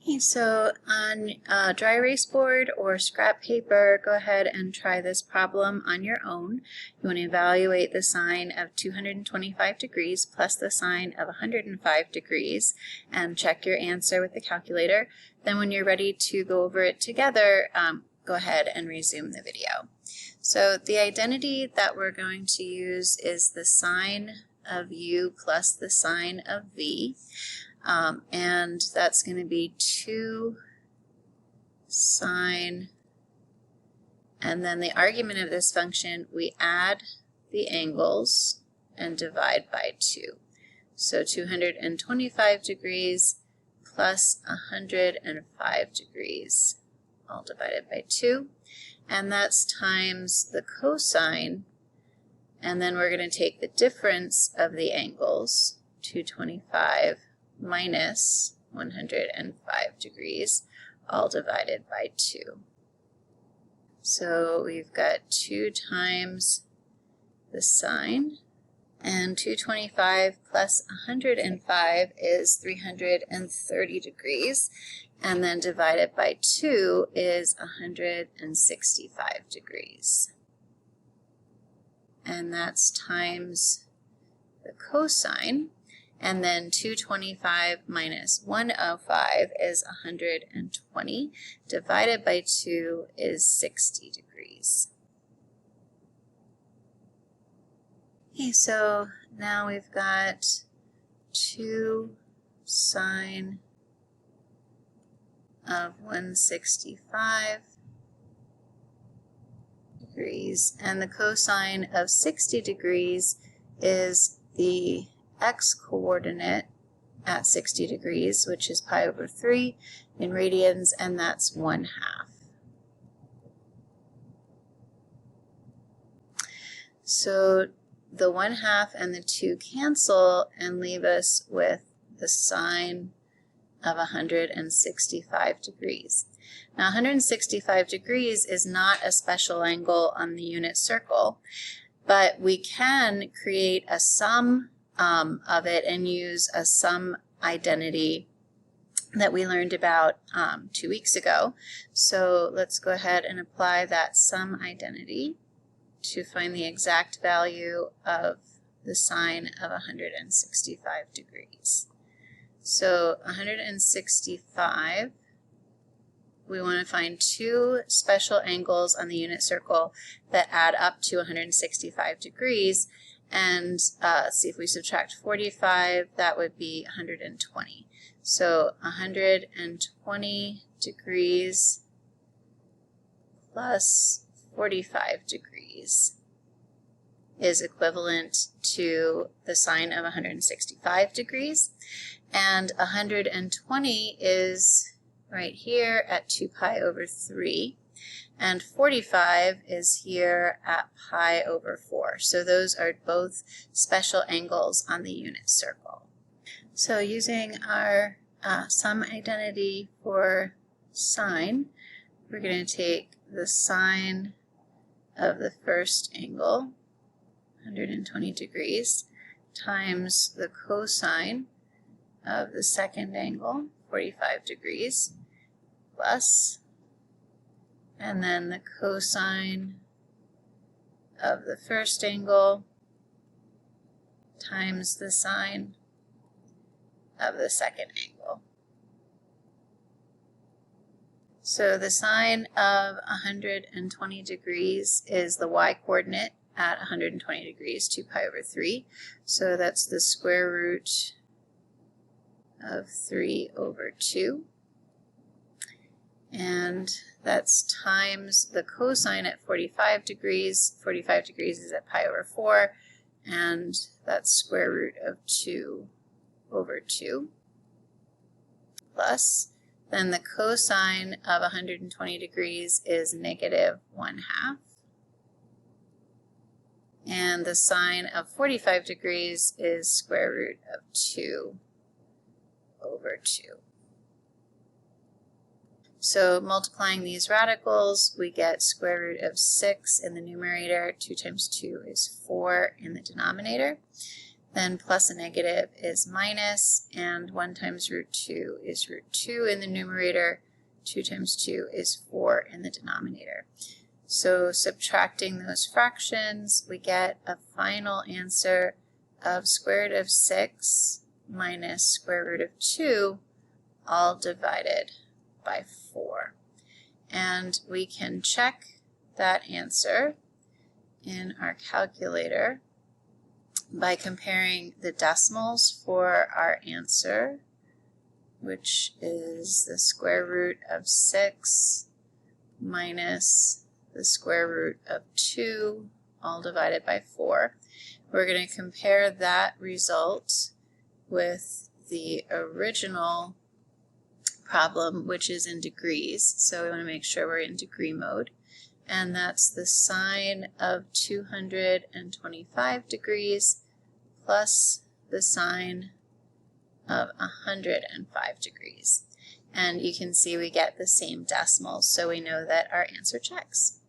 Okay, so on a dry erase board or scrap paper, go ahead and try this problem on your own. You want to evaluate the sine of 225 degrees plus the sine of 105 degrees and check your answer with the calculator. Then when you're ready to go over it together, go ahead and resume the video. So the identity that we're going to use is the sine of u plus the sine of v. And that's going to be 2 sine, and then the argument of this function, we add the angles and divide by 2. So 225 degrees plus 105 degrees, all divided by 2. And that's times the cosine, and then we're going to take the difference of the angles, 225 minus 105 degrees, all divided by 2. So we've got 2 times the sine, and 225 plus 105 is 330 degrees, and then divided by 2 is 165 degrees. And that's times the cosine. And then 225 minus 105 is 120, divided by 2 is 60 degrees. Okay, so now we've got 2 sine of 165 degrees, and the cosine of 60 degrees is the x-coordinate at 60 degrees, which is pi over 3 in radians, and that's 1/2. So the 1/2 and the 2 cancel and leave us with the sine of 165 degrees. Now 165 degrees is not a special angle on the unit circle, but we can create a sum of it and use a sum identity that we learned about 2 weeks ago. So let's go ahead and apply that sum identity to find the exact value of the sine of 165 degrees. So 165, we want to find 2 special angles on the unit circle that add up to 165 degrees. And see, if we subtract 45, that would be 120. So 120 degrees plus 45 degrees is equivalent to the sine of 165 degrees. And 120 is right here at 2 pi over 3. And 45 is here at pi over 4. So those are both special angles on the unit circle. So using our sum identity for sine, we're going to take the sine of the first angle, 120 degrees, times the cosine of the second angle, 45 degrees, plus, and then the cosine of the first angle times the sine of the second angle. So the sine of 120 degrees is the y-coordinate at 120 degrees, 2 pi over 3. So that's the square root of 3 over 2. And that's times the cosine at 45 degrees. 45 degrees is at pi over 4, and that's square root of 2 over 2. Plus, then the cosine of 120 degrees is negative 1/2. And the sine of 45 degrees is square root of 2 over 2. So multiplying these radicals, we get square root of 6 in the numerator. 2 times 2 is 4 in the denominator. Then plus a negative is minus, and 1 times root 2 is root 2 in the numerator. 2 times 2 is 4 in the denominator. So subtracting those fractions, we get a final answer of square root of 6 minus square root of 2, all divided by 4. And we can check that answer in our calculator by comparing the decimals for our answer, which is the square root of 6 minus the square root of 2, all divided by 4. We're going to compare that result with the original problem, which is in degrees. So we want to make sure we're in degree mode. And that's the sine of 225 degrees plus the sine of 105 degrees. And you can see we get the same decimals, so we know that our answer checks.